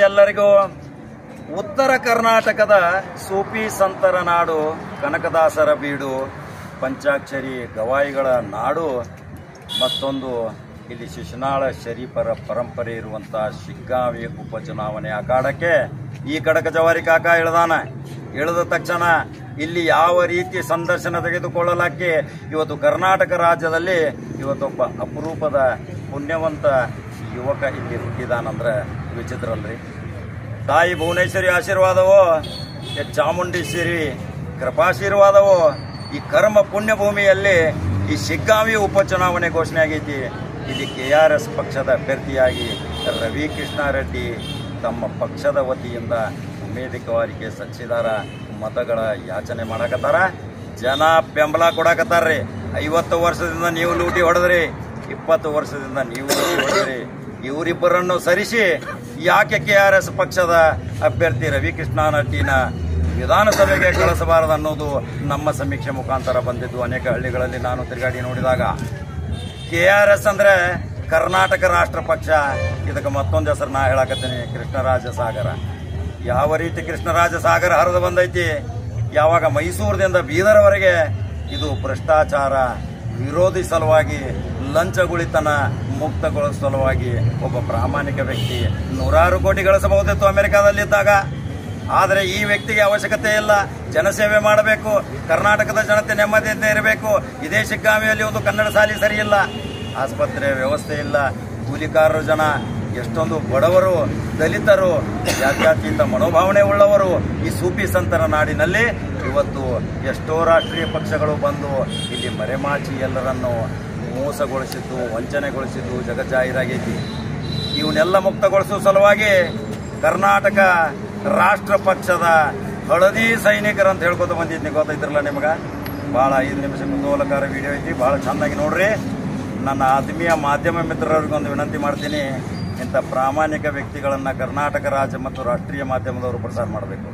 ಎಲ್ಲರಿಗೂ ಉತ್ತರ ಕರ್ನಾಟಕದ ಸೂಫಿ ಸಂತರ ನಾಡು, ಕನಕದಾಸರ ಬೀಡು, ಪಂಚಾಕ್ಷರಿ ಗವಾಯಿಗಳ ನಾಡು, ಮತ್ತೊಂದು ಇಲ್ಲಿ ಶಿಶುನಾಳ ಶರೀಫರ ಪರಂಪರೆ ಇರುವಂಥ ಶಿಗ್ಗಾಂವಿ ಉಪಚುನಾವಣೆ ಅಖಾಡಕ್ಕೆ ಈ ಕಡಕ ಜವಾರಿ ಕಾಕ ಇಳಿದಾನ. ಇಳಿದ ತಕ್ಷಣ ಇಲ್ಲಿ ಯಾವ ರೀತಿ ಸಂದರ್ಶನ ತೆಗೆದುಕೊಳ್ಳಲಾಗಿ ಇವತ್ತು ಕರ್ನಾಟಕ ರಾಜ್ಯದಲ್ಲಿ ಇವತ್ತೊಬ್ಬ ಅಪರೂಪದ ಪುಣ್ಯವಂತ ಯುವಕ ಇಲ್ಲಿ ಹುಟ್ಟಿದಾನಂದ್ರೆ ವಿಚಿತ್ರ ಅಲ್ರಿ. ತಾಯಿ ಭುವನೇಶ್ವರಿ ಆಶೀರ್ವಾದವೋ, ಚಾಮುಂಡೇಶ್ವರಿ ಕೃಪಾಶೀರ್ವಾದವೋ, ಈ ಕರ್ಮ ಪುಣ್ಯಭೂಮಿಯಲ್ಲಿ ಈ ಶಿಗ್ಗಾಂವಿ ಉಪಚುನಾವಣೆ ಘೋಷಣೆ ಆಗೈತಿ. ಇಲ್ಲಿ KRS ಪಕ್ಷದ ಅಭ್ಯರ್ಥಿಯಾಗಿ ರವಿ ಕೃಷ್ಣಾರೆಡ್ಡಿ ತಮ್ಮ ಪಕ್ಷದ ವತಿಯಿಂದ ಉಮೇದುವಾರಿಕೆ ಸಲ್ಲಿಸಿದಾರ. ಮತಗಳ ಯಾಚನೆ ಮಾಡಕತ್ತಾರ. ಜನ ಬೆಂಬಲ ಕೊಡಕತ್ತಾರ್ರಿ. 50 ವರ್ಷದಿಂದ ನೀವು ಲೂಟಿ ಹೊಡೆದ್ರಿ, 20 ವರ್ಷದಿಂದ ನೀವು ಲೂಟಿ ಹೊಡೆದ್ರಿ. ಇವರಿಬ್ಬರನ್ನು ಸರಿಸಿ ಯಾಕೆ KRS ಪಕ್ಷದ ಅಭ್ಯರ್ಥಿ ರವಿ ಕೃಷ್ಣಾರೆಡ್ಡಿನ ವಿಧಾನಸಭೆಗೆ ಕಳಿಸಬಾರದು ಅನ್ನೋದು ನಮ್ಮ ಸಮೀಕ್ಷೆ ಮುಖಾಂತರ ಬಂದಿದ್ದು. ಅನೇಕ ಹಳ್ಳಿಗಳಲ್ಲಿ ನಾನು ತಿರುಗಾಡಿ ನೋಡಿದಾಗ KRS ಅಂದ್ರೆ ಕರ್ನಾಟಕ ರಾಷ್ಟ್ರ ಪಕ್ಷ. ಇದಕ್ಕೆ ಮತ್ತೊಂದು ಹೆಸರು ನಾ ಹೇಳಕತ್ತೀನಿ, ಕೃಷ್ಣರಾಜ ಸಾಗರ. ಯಾವ ರೀತಿ ಕೃಷ್ಣರಾಜ ಸಾಗರ ಹರಿದು ಬಂದೈತಿ, ಯಾವಾಗ ಮೈಸೂರಿನಿಂದ ಬೀದರ್ವರೆಗೆ ಇದು ಭ್ರಷ್ಟಾಚಾರ ವಿರೋಧಿ ಸಲುವಾಗಿ, ಲಂಚಗುಳಿತನ ಮುಕ್ತಗೊಳಿಸುವ ಸಲುವಾಗಿ ಒಬ್ಬ ಪ್ರಾಮಾಣಿಕ ವ್ಯಕ್ತಿ 100 ಕೋಟಿ ಗಳಿಸಬಹುದಿತ್ತು ಅಮೆರಿಕಾದಲ್ಲಿದ್ದಾಗ. ಆದರೆ ಈ ವ್ಯಕ್ತಿಗೆ ಅವಶ್ಯಕತೆ ಇಲ್ಲ. ಜನಸೇವೆ ಮಾಡಬೇಕು, ಕರ್ನಾಟಕದ ಜನತೆ ನೆಮ್ಮದಿಯಿಂದ ಇರಬೇಕು. ಇದೇ ಶಿಗ್ಗಾಂವಿಯಲ್ಲಿ ಒಂದು ಕನ್ನಡ ಶಾಲೆ ಸರಿ ಇಲ್ಲ, ಆಸ್ಪತ್ರೆ ವ್ಯವಸ್ಥೆ ಇಲ್ಲ, ಕೂಲಿಕಾರರು ಜನ ಎಷ್ಟೊಂದು ಬಡವರು, ದಲಿತರು, ಜಾತ್ಯತೀತ ಮನೋಭಾವನೆ ಉಳ್ಳವರು ಈ ಸೂಫಿ ಸಂತರ ನಾಡಿನಲ್ಲಿ ಇವತ್ತು ಎಷ್ಟೋ ರಾಷ್ಟ್ರೀಯ ಪಕ್ಷಗಳು ಬಂದು ಇಲ್ಲಿ ಮರೆಮಾಚಿ ಎಲ್ಲರನ್ನು ಮೋಸಗೊಳಿಸಿದ್ದು, ವಂಚನೆಗೊಳಿಸಿದ್ದು ಜಗಜ್ಜಾಹೀರಾಗೈತಿ. ಇವನ್ನೆಲ್ಲ ಮುಕ್ತಗೊಳಿಸುವ ಸಲುವಾಗಿ ಕರ್ನಾಟಕ ರಾಷ್ಟ್ರ ಪಕ್ಷದ ಹಳದಿ ಸೈನಿಕರಂತ ಹೇಳ್ಕೊತ ಬಂದಿದ್ನಿ. ಗೊತ್ತೈತಿರಲ್ಲ ನಿಮ್ಗೆ. ಭಾಳ 5 ನಿಮಿಷ ಕುತೂಹಲಕಾರ ವಿಡಿಯೋ ಐತಿ, ಭಾಳ ಚೆನ್ನಾಗಿ ನೋಡ್ರಿ. ನನ್ನ ಆತ್ಮೀಯ ಮಾಧ್ಯಮ ಮಿತ್ರರಿಗೊಂದು ವಿನಂತಿ ಮಾಡ್ತೀನಿ, ಇಂಥ ಪ್ರಾಮಾಣಿಕ ವ್ಯಕ್ತಿಗಳನ್ನು ಕರ್ನಾಟಕ ರಾಜ್ಯ ಮತ್ತು ರಾಷ್ಟ್ರೀಯ ಮಾಧ್ಯಮದವರು ಪ್ರಸಾರ ಮಾಡಬೇಕು.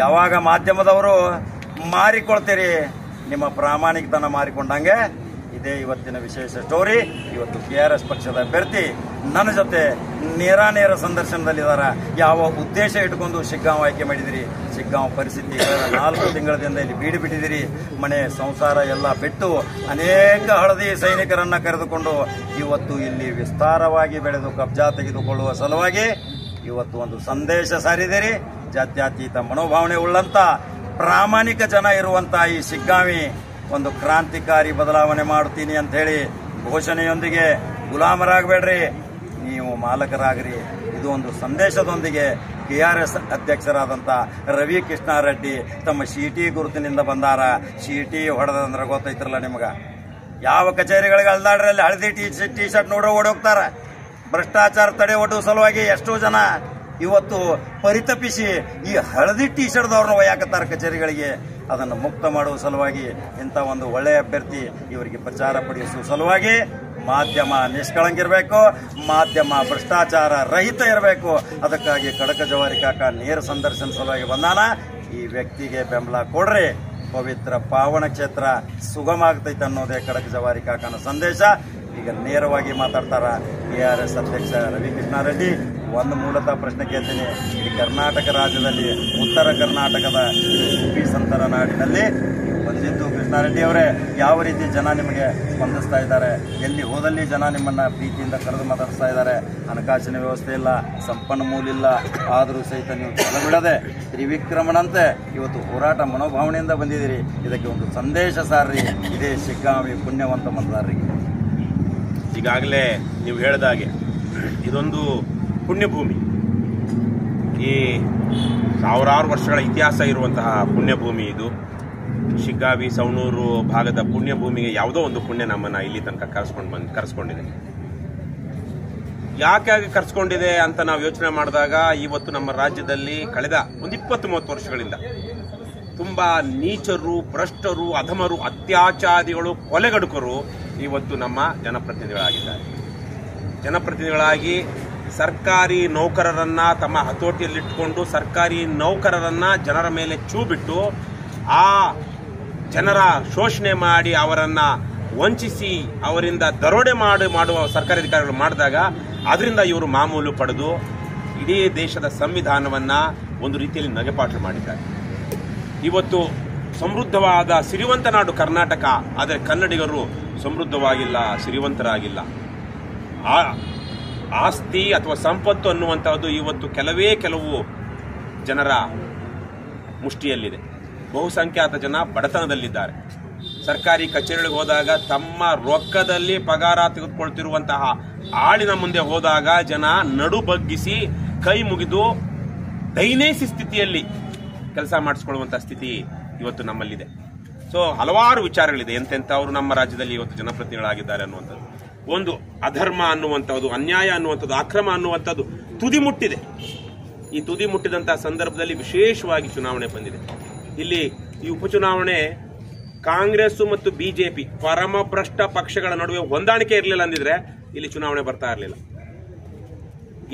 ಯಾವಾಗ ಮಾಧ್ಯಮದವರು ಮಾರಿಕೊಳ್ತೀರಿ, ನಿಮ್ಮ ಪ್ರಾಮಾಣಿಕತನ ಮಾರಿಕೊಂಡಂಗೆ ಇದೇ ಇವತ್ತಿನ ವಿಶೇಷ ಸ್ಟೋರಿ. ಇವತ್ತು KRS ಪಕ್ಷದ ಅಭ್ಯರ್ಥಿ ನನ್ನ ಜೊತೆ ನೇರ ಸಂದರ್ಶನದಲ್ಲಿದ್ದಾರೆ. ಯಾವ ಉದ್ದೇಶ ಇಟ್ಕೊಂಡು ಶಿಗ್ಗಾಂವ್ ಆಯ್ಕೆ ಮಾಡಿದಿರಿ, ಶಿಗ್ಗಾಂವ್ ಪರಿಸ್ಥಿತಿ 4 ತಿಂಗಳಿಂದ ಇಲ್ಲಿ ಬೀಡು ಬಿಟ್ಟಿದ್ದೀರಿ, ಮನೆ ಸಂಸಾರ ಎಲ್ಲ ಬಿಟ್ಟು ಅನೇಕ ಹಳದಿ ಸೈನಿಕರನ್ನ ಕರೆದುಕೊಂಡು ಇವತ್ತು ಇಲ್ಲಿ ವಿಸ್ತಾರವಾಗಿ ಬೆಳೆದು ಕಬ್ಜಾ ತೆಗೆದುಕೊಳ್ಳುವ ಸಲುವಾಗಿ ಇವತ್ತು ಒಂದು ಸಂದೇಶ ಸಾರಿದಿರಿ. ಜಾತ್ಯತೀತ ಮನೋಭಾವನೆ ಉಳ್ಳಂತ ಪ್ರಾಮಾಣಿಕ ಜನ ಇರುವಂತ ಈ ಶಿಗ್ಗಾಂವಿ ಒಂದು ಕ್ರಾಂತಿಕಾರಿ ಬದಲಾವಣೆ ಮಾಡುತ್ತೀನಿ ಅಂತ ಹೇಳಿ ಘೋಷಣೆಯೊಂದಿಗೆ ಗುಲಾಮರಾಗಬೇಡ್ರಿ, ನೀವು ಮಾಲಕರಾಗ್ರಿ. ಇದು ಒಂದು ಸಂದೇಶದೊಂದಿಗೆ KRS ಅಧ್ಯಕ್ಷರಾದಂಥ ರವಿ ಕೃಷ್ಣಾರೆಡ್ಡಿ ತಮ್ಮ ಶೀಟಿ ಗುರುತಿನಿಂದ ಬಂದಾರ. ಶೀಟಿ ಹೊಡೆದಂದ್ರೆ ಗೊತ್ತೈತ್ರಲ್ಲ ನಿಮ್ಗೆ. ಯಾವ ಕಚೇರಿಗಳಿಗೆ ಅಲ್ದಾಡ್ರಿ ಅಲ್ಲಿ ಹಳದಿ ಟಿ ಶರ್ಟ್ ನೋಡ್ರೆ ಓಡೋಗ್ತಾರ. ಭ್ರಷ್ಟಾಚಾರ ತಡೆ ಒಡ್ಡುವ ಸಲುವಾಗಿ ಎಷ್ಟೋ ಜನ ಇವತ್ತು ಪರಿತಪಿಸಿ ಈ ಹಳದಿ ಟಿ ಶರ್ಟ್ದವ್ರನ್ನ ಒಯ್ಯಾಕತ್ತಾರ ಕಚೇರಿಗಳಿಗೆ. ಅದನ್ನು ಮುಕ್ತ ಮಾಡುವ ಸಲುವಾಗಿ ಇಂಥ ಒಂದು ಒಳ್ಳೆಯ ಅಭ್ಯರ್ಥಿ ಇವರಿಗೆ ಪ್ರಚಾರ ಪಡಿಸುವ ಸಲುವಾಗಿ ಮಾಧ್ಯಮ ನಿಷ್ಕಳಂಕಿರಬೇಕು, ಮಾಧ್ಯಮ ಭ್ರಷ್ಟಾಚಾರ ರಹಿತ ಇರಬೇಕು. ಅದಕ್ಕಾಗಿ ಕಡಕ ಜವಾರಿ ಕಾಕ ನೇರ ಸಂದರ್ಶನ ಸಲುವಾಗಿ ಬಂದಾನ. ಈ ವ್ಯಕ್ತಿಗೆ ಬೆಂಬಲ ಕೊಡ್ರಿ, ಪವಿತ್ರ ಪಾವನ ಕ್ಷೇತ್ರ ಸುಗಮ ಆಗ್ತೈತೆ ಅನ್ನೋದೇ ಕಡಕ ಜವಾರಿ ಕಾಕನ ಸಂದೇಶ. ಈಗ ನೇರವಾಗಿ ಮಾತಾಡ್ತಾರ KRS ಅಧ್ಯಕ್ಷ ರವಿ ಕೃಷ್ಣಾರೆಡ್ಡಿ. ಒಂದು ಮೂಲತಃ ಪ್ರಶ್ನೆ ಕೇಳ್ತೀನಿ, ಈ ಕರ್ನಾಟಕ ರಾಜ್ಯದಲ್ಲಿ ಉತ್ತರ ಕರ್ನಾಟಕದ ಸೂಫಿ ಸಂತರ ನಾಡಿನಲ್ಲಿ ಬಂದಿದ್ದು ಕೃಷ್ಣಾರೆಡ್ಡಿ ಅವರೇ, ಯಾವ ರೀತಿ ಜನ ನಿಮಗೆ ಸ್ಪಂದಿಸ್ತಾ ಇದ್ದಾರೆ? ಎಲ್ಲಿ ಹೋದಲ್ಲಿ ಜನ ನಿಮ್ಮನ್ನ ಪ್ರೀತಿಯಿಂದ ಕರೆದು ಮಾತಾಡಿಸ್ತಾ ಇದ್ದಾರೆ? ಹಣಕಾಸಿನ ವ್ಯವಸ್ಥೆ ಇಲ್ಲ, ಸಂಪನ್ಮೂಲ ಇಲ್ಲ, ಆದರೂ ಸಹಿತ ನೀವು ಛಲಬಿಡದೆ ತ್ರಿವಿಕ್ರಮನಂತೆ ಇವತ್ತು ಹೋರಾಟ ಮನೋಭಾವನೆಯಿಂದ ಬಂದಿದ್ದೀರಿ. ಇದಕ್ಕೆ ಒಂದು ಸಂದೇಶ ಸಾರ್ರಿ ಇದೇ ಶಿಗ್ಗಾಂವಿ ಪುಣ್ಯವಂತ ಮತದಾರರಿಗೆ. ಈಗಾಗಲೇ ನೀವು ಹೇಳಿದಾಗೆ ಇದೊಂದು ಪುಣ್ಯಭೂಮಿ. ಈ ಸಾವಿರಾರು ವರ್ಷಗಳ ಇತಿಹಾಸ ಇರುವಂತಹ ಪುಣ್ಯಭೂಮಿ ಇದು. ಶಿಗ್ಗಾಂವಿ ಸವಣೂರು ಭಾಗದ ಪುಣ್ಯಭೂಮಿಗೆ ಯಾವುದೋ ಒಂದು ಪುಣ್ಯ ನಮ್ಮನ್ನ ಇಲ್ಲಿ ತನಕ ಕರೆಸ್ಕೊಂಡಿದೆ. ಯಾಕೆ ಕರೆಸ್ಕೊಂಡಿದೆ ಅಂತ ನಾವು ಯೋಚನೆ ಮಾಡಿದಾಗ ಇವತ್ತು ನಮ್ಮ ರಾಜ್ಯದಲ್ಲಿ ಕಳೆದ ಒಂದು 20-30 ವರ್ಷಗಳಿಂದ ತುಂಬಾ ನೀಚರು, ಭ್ರಷ್ಟರು, ಅಧಮರು, ಅತ್ಯಾಚಾರಿಗಳು, ಕೊಲೆಗಡುಕರು ಇವತ್ತು ನಮ್ಮ ಜನಪ್ರತಿನಿಧಿಗಳಾಗಿದ್ದಾರೆ. ಜನಪ್ರತಿನಿಧಿಗಳಾಗಿ ಸರ್ಕಾರಿ ನೌಕರರನ್ನ ತಮ್ಮ ಹತೋಟಿಯಲ್ಲಿಟ್ಟುಕೊಂಡು ಸರ್ಕಾರಿ ನೌಕರರನ್ನ ಜನರ ಮೇಲೆ ಚೂ ಬಿಟ್ಟು ಆ ಜನರ ಶೋಷಣೆ ಮಾಡಿ ಅವರನ್ನ ವಂಚಿಸಿ ಅವರಿಂದ ದರೋಡೆ ಮಾಡುವ ಸರ್ಕಾರಿ ಅಧಿಕಾರಿಗಳು ಮಾಡಿದಾಗ ಅದರಿಂದ ಇವರು ಮಾಮೂಲು ಪಡೆದು ಇಡೀ ದೇಶದ ಸಂವಿಧಾನವನ್ನ ಒಂದು ರೀತಿಯಲ್ಲಿ ನಗೆಪಾಠ ಮಾಡಿದ್ದಾರೆ. ಇವತ್ತು ಸಮೃದ್ಧವಾದ ಸಿರಿವಂತ ನಾಡು ಕರ್ನಾಟಕ, ಆದರೆ ಕನ್ನಡಿಗರು ಸಮೃದ್ಧವಾಗಿಲ್ಲ, ಸಿರಿವಂತರಾಗಿಲ್ಲ. ಆಸ್ತಿ ಅಥವಾ ಸಂಪತ್ತು ಅನ್ನುವಂಥದ್ದು ಇವತ್ತು ಕೆಲವು ಜನರ ಮುಷ್ಟಿಯಲ್ಲಿದೆ. ಬಹುಸಂಖ್ಯಾತ ಜನ ಬಡತನದಲ್ಲಿದ್ದಾರೆ. ಸರ್ಕಾರಿ ಕಚೇರಿಗಳಿಗೆ ಹೋದಾಗ ತಮ್ಮ ರೊಕ್ಕದಲ್ಲಿ ಪಗಾರ ತೆಗೆದುಕೊಳ್ತಿರುವಂತಹ ಆಳಿನ ಮುಂದೆ ಹೋದಾಗ ಜನ ನಡು ಬಗ್ಗಿಸಿ ಕೈ ಮುಗಿದು ದೈನೇಸಿ ಸ್ಥಿತಿಯಲ್ಲಿ ಕೆಲಸ ಮಾಡಿಸ್ಕೊಳ್ಳುವಂತಹ ಸ್ಥಿತಿ ಇವತ್ತು ನಮ್ಮಲ್ಲಿದೆ. ಸೊ ಹಲವಾರು ವಿಚಾರಗಳಿದೆ. ಎಂತೆಂಥವರು ನಮ್ಮ ರಾಜ್ಯದಲ್ಲಿ ಇವತ್ತು ಜನಪ್ರತಿನಿಧಿಗಳಾಗಿದ್ದಾರೆ ಅನ್ನುವಂಥದ್ದು. ಒಂದು ಅಧರ್ಮ ಅನ್ನುವಂಥದ್ದು, ಅನ್ಯಾಯ ಅನ್ನುವಂಥದ್ದು, ಅಕ್ರಮ ಅನ್ನುವಂಥದ್ದು ತುದಿ ಮುಟ್ಟಿದೆ. ಈ ತುದಿ ಮುಟ್ಟಿದಂತಹ ಸಂದರ್ಭದಲ್ಲಿ ವಿಶೇಷವಾಗಿ ಚುನಾವಣೆ ಬಂದಿದೆ. ಇಲ್ಲಿ ಈ ಉಪಚುನಾವಣೆ ಕಾಂಗ್ರೆಸ್ ಮತ್ತು ಬಿಜೆಪಿ ಪರಮಭ್ರಷ್ಟ ಪಕ್ಷಗಳ ನಡುವೆ ಹೊಂದಾಣಿಕೆ ಇರಲಿಲ್ಲ ಅಂದಿದ್ರೆ ಇಲ್ಲಿ ಚುನಾವಣೆ ಬರ್ತಾ ಇರಲಿಲ್ಲ.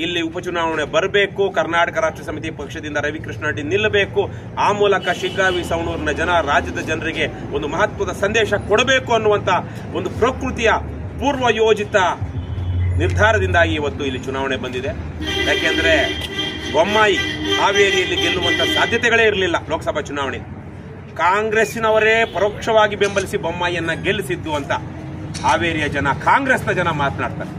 ಇಲ್ಲಿ ಉಪಚುನಾವಣೆ ಬರಬೇಕು, ಕರ್ನಾಟಕ ರಾಷ್ಟ್ರ ಸಮಿತಿ ಪಕ್ಷದಿಂದ ರವಿಕೃಷ್ಣ ರೆಡ್ಡಿ ನಿಲ್ಲಬೇಕು, ಆ ಮೂಲಕ ಶಿಗ್ಗಾವಿ ಸವಣೂರಿನ ಜನ, ರಾಜ್ಯದ ಜನರಿಗೆ ಒಂದು ಮಹತ್ವದ ಸಂದೇಶ ಕೊಡಬೇಕು ಅನ್ನುವಂತ ಒಂದು ಪ್ರಕೃತಿಯ ಪೂರ್ವ ಯೋಜಿತ ನಿರ್ಧಾರದಿಂದಾಗಿ ಇವತ್ತು ಇಲ್ಲಿ ಚುನಾವಣೆ ಬಂದಿದೆ. ಯಾಕೆಂದ್ರೆ ಬೊಮ್ಮಾಯಿ ಹಾವೇರಿಯಲ್ಲಿ ಗೆಲ್ಲುವಂತ ಸಾಧ್ಯತೆಗಳೇ ಇರಲಿಲ್ಲ. ಲೋಕಸಭಾ ಚುನಾವಣೆ ಕಾಂಗ್ರೆಸ್ಸಿನವರೇ ಪರೋಕ್ಷವಾಗಿ ಬೆಂಬಲಿಸಿ ಬೊಮ್ಮಾಯಿಯನ್ನ ಗೆಲ್ಲಿಸಿದ್ದು ಅಂತ ಹಾವೇರಿಯ ಜನ, ಕಾಂಗ್ರೆಸ್ನ ಜನ ಮಾತನಾಡ್ತಾರೆ.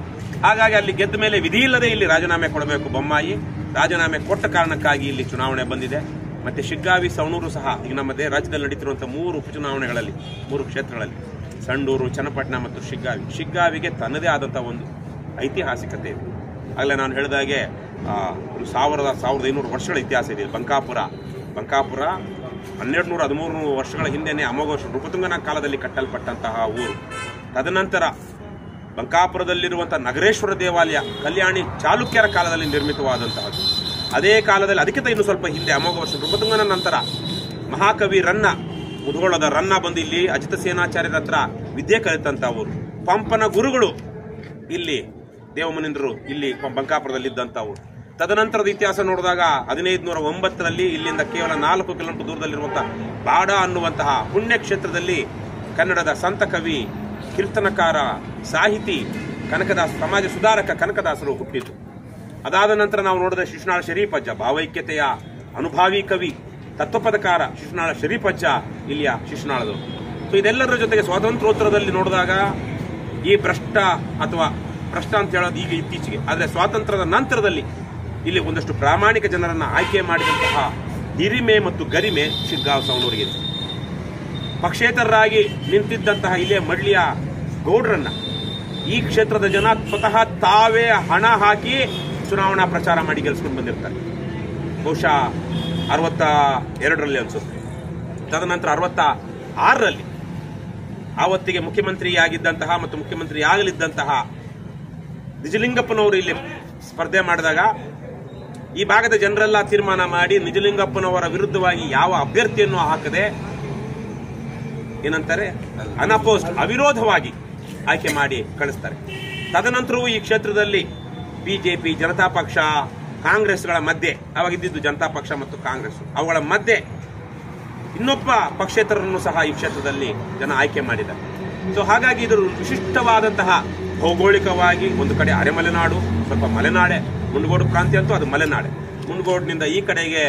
ಹಾಗಾಗಿ ಅಲ್ಲಿ ಗೆದ್ದ ಮೇಲೆ ವಿಧಿ ಇಲ್ಲದೆ ಇಲ್ಲಿ ರಾಜೀನಾಮೆ ಕೊಡಬೇಕು ಬೊಮ್ಮಾಯಿ. ರಾಜೀನಾಮೆ ಕೊಟ್ಟ ಕಾರಣಕ್ಕಾಗಿ ಇಲ್ಲಿ ಚುನಾವಣೆ ಬಂದಿದೆ. ಮತ್ತೆ ಶಿಗ್ಗಾವಿ ಸವಣೂರು ಸಹ ಈಗ ನಮ್ಮ ರಾಜ್ಯದಲ್ಲಿ ನಡೀತಿರುವಂತಹ 3 ಉಪಚುನಾವಣೆಗಳಲ್ಲಿ 3 ಕ್ಷೇತ್ರಗಳಲ್ಲಿ ಸಂಡೂರು, ಚನ್ನಪಟ್ಟಣ ಮತ್ತು ಶಿಗ್ಗಾವಿಗೆ ತನ್ನದೇ ಆದಂತಹ ಒಂದು ಐತಿಹಾಸಿಕತೆ ಇದೆ. ಆಗಲೇ ನಾನು ಹೇಳಿದಾಗೆ 1500 ವರ್ಷಗಳ ಇತಿಹಾಸ ಇದೆ. ಬಂಕಾಪುರ 1213 ವರ್ಷಗಳ ಹಿಂದೆನೆ ಅಮೋಘ ನೃಪತುಂಗನ ಕಾಲದಲ್ಲಿ ಕಟ್ಟಲ್ಪಟ್ಟಂತಹ ಊರು. ತದನಂತರ ಬಂಕಾಪುರದಲ್ಲಿರುವಂತಹ ನಗರೇಶ್ವರ ದೇವಾಲಯ ಕಲ್ಯಾಣಿ ಚಾಲುಕ್ಯರ ಕಾಲದಲ್ಲಿ ನಿರ್ಮಿತವಾದಂತಹದ್ದು. ಅದೇ ಕಾಲದಲ್ಲಿ ಅದಕ್ಕಿಂತ ಇನ್ನು ಸ್ವಲ್ಪ ಹಿಂದೆ ಅಮೋಘ ವರ್ಷ ನೃಪತುಂಗನ ನಂತರ ಮಹಾಕವಿ ರನ್ನ, ಮುಧೋಳದ ರನ್ನ ಬಂದು ಇಲ್ಲಿ ಅಜಿತ ಸೇನಾಚಾರ್ಯರ ಹತ್ರ ವಿದ್ಯೆ ಕಲಿತಂತಹ ಊರು. ಪಂಪನ ಗುರುಗಳು ಇಲ್ಲಿ ದೇವಮುನಿಂದರು ಇಲ್ಲಿ ಬಂಕಾಪುರದಲ್ಲಿದ್ದಂಥವು. ತದನಂತರದ ಇತಿಹಾಸ ನೋಡಿದಾಗ 1509ರಲ್ಲಿ ಇಲ್ಲಿಂದ ಕೇವಲ 4 ಕಿಲೋಮೀಟರ್ ದೂರದಲ್ಲಿರುವಂತಹ ಬಾಡ ಅನ್ನುವಂತಹ ಪುಣ್ಯಕ್ಷೇತ್ರದಲ್ಲಿ ಕನ್ನಡದ ಸಂತ ಕವಿ, ಕೀರ್ತನಕಾರ, ಸಾಹಿತಿ ಕನಕದಾಸ, ಸಮಾಜ ಸುಧಾರಕ ಕನಕದಾಸರು ಹುಟ್ಟಿದ್ರು. ಅದಾದ ನಂತರ ನಾವು ನೋಡಿದ್ರೆ ಶಿಶುನಾಳ ಶರೀಫಜ್ಜ, ಭಾವೈಕ್ಯತೆಯ ಅನುಭಾವಿ ಕವಿ, ತತ್ವಪದಕಾರ ಶಿಶುನಾಳ ಶರೀಫಜ್ಜ ಇಲ್ಲಿಯ ಶಿಶುನಾಳದವರು. ಸೊ ಇದೆಲ್ಲದರ ಜೊತೆಗೆ ಸ್ವಾತಂತ್ರ್ಯೋತ್ತರದಲ್ಲಿ ನೋಡಿದಾಗ ಈ ಭ್ರಷ್ಟ ಅಂತ ಹೇಳೋದು ಈಗ ಇತ್ತೀಚೆಗೆ, ಆದರೆ ಸ್ವಾತಂತ್ರ್ಯದ ನಂತರದಲ್ಲಿ ಇಲ್ಲಿ ಒಂದಷ್ಟು ಪ್ರಾಮಾಣಿಕ ಜನರನ್ನ ಆಯ್ಕೆ ಮಾಡಿದಂತಹ ಹಿರಿಮೆ ಮತ್ತು ಗರಿಮೆ ಶಿಗ್ಗಾವಿ ಸವಣೂರಿಗೆ. ಪಕ್ಷೇತರರಾಗಿ ನಿಂತಿದ್ದಂತಹ ಇಲ್ಲಿಯ ಮಡ್ಲಿಯ ಗೌಡ್ರನ್ನ ಈ ಕ್ಷೇತ್ರದ ಜನ ಸ್ವತಃ ತಾವೇ ಹಣ ಹಾಕಿ ಚುನಾವಣಾ ಪ್ರಚಾರ ಮಾಡಿ ಗೆಲ್ಸ್ಕೊಂಡು ಬಂದಿರ್ತಾರೆ. ಬಹುಶಃ 62ರಲ್ಲಿ ಅನ್ಸುತ್ತೆ. ತದನಂತರ 66ರಲ್ಲಿ ಆವತ್ತಿಗೆ ಮುಖ್ಯಮಂತ್ರಿಯಾಗಿದ್ದಂತಹ ಮತ್ತು ಮುಖ್ಯಮಂತ್ರಿ ಆಗಲಿದ್ದಂತಹ ನಿಜಲಿಂಗಪ್ಪನವರು ಇಲ್ಲಿ ಸ್ಪರ್ಧೆ ಮಾಡಿದಾಗ ಈ ಭಾಗದ ಜನರೆಲ್ಲ ತೀರ್ಮಾನ ಮಾಡಿ ನಿಜಲಿಂಗಪ್ಪನವರ ವಿರುದ್ಧವಾಗಿ ಯಾವ ಅಭ್ಯರ್ಥಿಯನ್ನು ಹಾಕದೆ ಏನಂತಾರೆ ಅನಪೋಸ್ಟ್, ಅವಿರೋಧವಾಗಿ ಆಯ್ಕೆ ಮಾಡಿ ಕಳಿಸ್ತಾರೆ. ತದನಂತರವೂ ಈ ಕ್ಷೇತ್ರದಲ್ಲಿ ಬಿಜೆಪಿ, ಜನತಾ ಪಕ್ಷ, ಕಾಂಗ್ರೆಸ್ಗಳ ಮಧ್ಯೆ, ಅವಾಗಿದ್ದು ಜನತಾ ಪಕ್ಷ ಮತ್ತು ಕಾಂಗ್ರೆಸ್, ಅವುಗಳ ಮಧ್ಯೆ ಇನ್ನೊಬ್ಬ ಪಕ್ಷೇತರನ್ನು ಸಹ ಈ ಕ್ಷೇತ್ರದಲ್ಲಿ ಜನ ಆಯ್ಕೆ ಮಾಡಿದ್ದಾರೆ. ಸೊ ಹಾಗಾಗಿ ಇದು ವಿಶಿಷ್ಟವಾದಂತಹ ಭೌಗೋಳಿಕವಾಗಿ ಒಂದು ಕಡೆ ಅರೆಮಲೆನಾಡು, ಸ್ವಲ್ಪ ಮಲೆನಾಡೆ, ಮುಂಡಗೋಡು ಪ್ರಾಂತ್ಯ ಅಂತೂ ಅದು ಮಲೆನಾಡೆ. ಮುಂಡಗೋಡಿನಿಂದ ಈ ಕಡೆಗೆ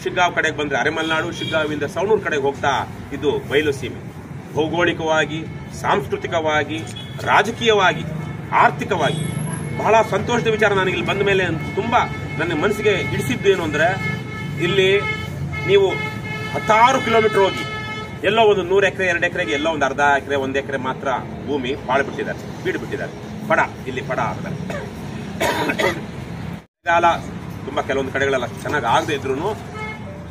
ಶಿಗ್ಗಾವಿ ಕಡೆಗೆ ಬಂದ್ರೆ ಅರೆಮಲೆನಾಡು, ಶಿಗ್ಗಾವಿಯಿಂದ ಸವಣೂರು ಕಡೆಗೆ ಹೋಗ್ತಾ ಇದು ಬಯಲು ಸೀಮೆ. ಭೌಗೋಳಿಕವಾಗಿ, ಸಾಂಸ್ಕೃತಿಕವಾಗಿ, ರಾಜಕೀಯವಾಗಿ, ಆರ್ಥಿಕವಾಗಿ ಬಹಳ ಸಂತೋಷದ ವಿಚಾರ. ನನಗೆ ಇಲ್ಲಿ ಬಂದ ಮೇಲೆ ತುಂಬಾ ನನ್ನ ಮನಸ್ಸಿಗೆ ಹಿಡಿಸಿದ್ದು ಏನು ಅಂದ್ರೆ, ಇಲ್ಲಿ ನೀವು 16 ಕಿಲೋಮೀಟರ್ ಹೋಗಿ ಎಲ್ಲೋ ಒಂದು 100 ಎಕರೆ 2 ಎಕರೆಗೆ ಎಲ್ಲೋ ಒಂದು ಅರ್ಧ ಎಕರೆ 1 ಎಕರೆ ಮಾತ್ರ ಭೂಮಿ ಬಾಳ್ಬಿಟ್ಟಿದ್ದಾರೆ, ಬೀಡ್ಬಿಟ್ಟಿದ್ದಾರೆ. ಇಲ್ಲಿ ಪಡ ಆಗ್ತಾರೆ. ಕಾಲ ತುಂಬಾ ಕೆಲವೊಂದು ಕಡೆಗಳೆಲ್ಲ ಚೆನ್ನಾಗಿ ಆಗದೆ ಇದ್ರು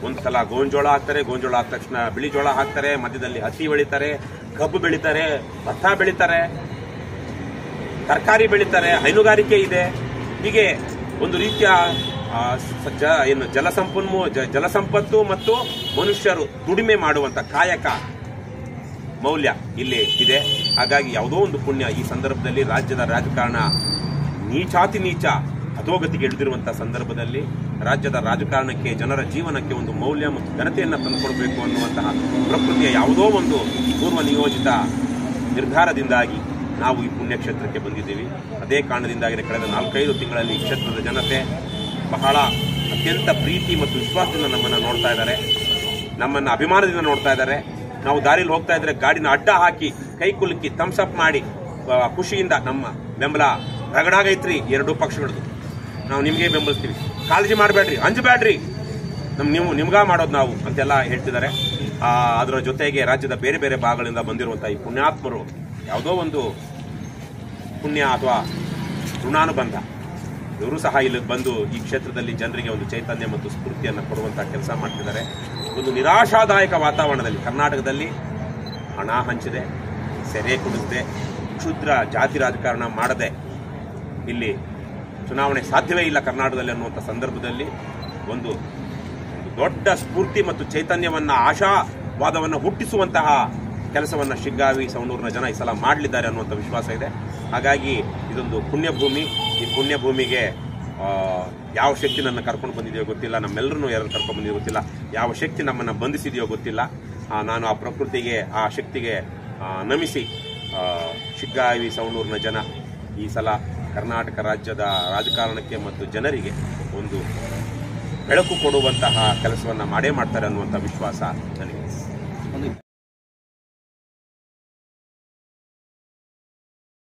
ಒಂದ್ಸಲ ಗೋಂಜೋಳ ಹಾಕ್ತಾರೆ, ಗೋಂಜೋಳ ಆದ ತಕ್ಷಣ ಬಿಳಿ ಜೋಳ ಹಾಕ್ತಾರೆ, ಮಧ್ಯದಲ್ಲಿ ಹತ್ತಿ ಬೆಳಿತಾರೆ, ಕಬ್ಬು ಬೆಳಿತಾರೆ, ಭತ್ತ ಬೆಳಿತಾರೆ, ತರಕಾರಿ ಹೈನುಗಾರಿಕೆ ಇದೆ. ಹೀಗೆ ಒಂದು ರೀತಿಯ ಜಲಸಂಪತ್ತು ಮತ್ತು ಮನುಷ್ಯರು ದುಡಿಮೆ ಮಾಡುವಂತ ಕಾಯಕ ಮೌಲ್ಯ ಇಲ್ಲಿ ಇದೆ. ಹಾಗಾಗಿ ಯಾವುದೋ ಒಂದು ಪುಣ್ಯ ಈ ಸಂದರ್ಭದಲ್ಲಿ ರಾಜ್ಯದ ರಾಜಕಾರಣ ನೀಚಾತಿ ನೀಚ ಅಧೋಗತಿಗೆ ಇಳಿದಿರುವಂತಹ ಸಂದರ್ಭದಲ್ಲಿ ರಾಜ್ಯದ ರಾಜಕಾರಣಕ್ಕೆ, ಜನರ ಜೀವನಕ್ಕೆ ಒಂದು ಮೌಲ್ಯ ಮತ್ತು ಘನತೆಯನ್ನು ತಂದುಕೊಡಬೇಕು ಅನ್ನುವಂತಹ ಪ್ರಕೃತಿಯ ಯಾವುದೋ ಒಂದು ಪೂರ್ವ ನಿಯೋಜಿತ ನಿರ್ಧಾರದಿಂದಾಗಿ ನಾವು ಈ ಪುಣ್ಯಕ್ಷೇತ್ರಕ್ಕೆ ಬಂದಿದ್ದೀವಿ. ಅದೇ ಕಾರಣದಿಂದಾಗಿ ಕಳೆದ 4-5 ತಿಂಗಳಲ್ಲಿ ಕ್ಷೇತ್ರದ ಜನತೆ ಬಹಳ ಅತ್ಯಂತ ಪ್ರೀತಿ ಮತ್ತು ವಿಶ್ವಾಸದಿಂದ ನಮ್ಮನ್ನು ನೋಡ್ತಾ ಇದ್ದಾರೆ, ನಮ್ಮನ್ನು ಅಭಿಮಾನದಿಂದ ನೋಡ್ತಾ ಇದ್ದಾರೆ. ನಾವು ದಾರಿಯಲ್ಲಿ ಹೋಗ್ತಾ ಇದ್ರೆ ಗಾಡಿನ ಅಡ್ಡ ಹಾಕಿ ಕೈ ಕುಲುಕಿ ಥಮ್ಸ್ ಅಪ್ ಮಾಡಿ ಖುಷಿಯಿಂದ ನಮ್ಮ ಬೆಂಬಲ ರಗಡಾಗೈತ್ರಿ ಎರಡೂ ಪಕ್ಷಗಳದ್ದು, ನಾವು ನಿಮಗೆ ಬೆಂಬಲಿಸ್ತೀವಿ, ಕಾಳಜಿ ಮಾಡಬೇಡ್ರಿ, ಅಂಜಬೇಡ್ರಿ, ನಿಮ್ಗ ಮಾಡೋದು ನಾವು ಅಂತೆಲ್ಲ ಹೇಳ್ತಿದ್ದಾರೆ. ಅದರ ಜೊತೆಗೆ ರಾಜ್ಯದ ಬೇರೆ ಬೇರೆ ಭಾಗಗಳಿಂದ ಬಂದಿರುವಂತಹ ಈ ಪುಣ್ಯಾತ್ಮರು ಯಾವುದೋ ಒಂದು ಪುಣ್ಯ ಅಥವಾ ಋಣಾನುಬಂಧ ಇವರು ಸಹ ಇಲ್ಲಿ ಬಂದು ಈ ಕ್ಷೇತ್ರದಲ್ಲಿ ಜನರಿಗೆ ಒಂದು ಚೈತನ್ಯ ಮತ್ತು ಸ್ಫೂರ್ತಿಯನ್ನು ಕೊಡುವಂತಹ ಕೆಲಸ ಮಾಡ್ತಿದ್ದಾರೆ. ಒಂದು ನಿರಾಶಾದಾಯಕ ವಾತಾವರಣದಲ್ಲಿ ಕರ್ನಾಟಕದಲ್ಲಿ ಹಣ ಹಂಚಿದೆ, ಸೆರೆ ಕುಡಿಸದೆ, ಕ್ಷುದ್ರ ಜಾತಿ ರಾಜಕಾರಣ ಮಾಡದೆ ಇಲ್ಲಿ ಚುನಾವಣೆ ಸಾಧ್ಯವೇ ಇಲ್ಲ ಕರ್ನಾಟಕದಲ್ಲಿ ಅನ್ನುವಂಥ ಸಂದರ್ಭದಲ್ಲಿ ಒಂದು ದೊಡ್ಡ ಸ್ಫೂರ್ತಿ ಮತ್ತು ಚೈತನ್ಯವನ್ನ ಆಶಾವಾದವನ್ನು ಹುಟ್ಟಿಸುವಂತಹ ಕೆಲಸವನ್ನು ಶಿಗ್ಗಾವಿ ಸವಣೂರಿನ ಜನ ಈ ಸಲ ಮಾಡಲಿದ್ದಾರೆ ಅನ್ನುವಂಥ ವಿಶ್ವಾಸ ಇದೆ. ಹಾಗಾಗಿ ಇದೊಂದು ಪುಣ್ಯಭೂಮಿ. ಈ ಪುಣ್ಯಭೂಮಿಗೆ ಯಾವ ಶಕ್ತಿ ನನ್ನ ಕರ್ಕೊಂಡು ಬಂದಿದೆಯೋ ಗೊತ್ತಿಲ್ಲ, ನಮ್ಮೆಲ್ಲರನ್ನೂ ಯಾರು ಕರ್ಕೊಂಡು ಬಂದಿದೆಯೋ ಗೊತ್ತಿಲ್ಲ, ಯಾವ ಶಕ್ತಿ ನಮ್ಮನ್ನು ಬಂಧಿಸಿದೆಯೋ ಗೊತ್ತಿಲ್ಲ. ನಾನು ಆ ಪ್ರಕೃತಿಗೆ, ಆ ಶಕ್ತಿಗೆ ನಮಿಸಿ ಶಿಗ್ಗಾವಿ ಸವಣೂರಿನ ಜನ ಈ ಸಲ ಕರ್ನಾಟಕ ರಾಜ್ಯದ ರಾಜಕಾರಣಕ್ಕೆ ಮತ್ತು ಜನರಿಗೆ ಒಂದು ಬೆಳಕು ಕೊಡುವಂತಹ ಕೆಲಸವನ್ನು ಮಾಡೇ ಮಾಡ್ತಾರೆ ಅನ್ನುವಂಥ ವಿಶ್ವಾಸ ನನಗೆ.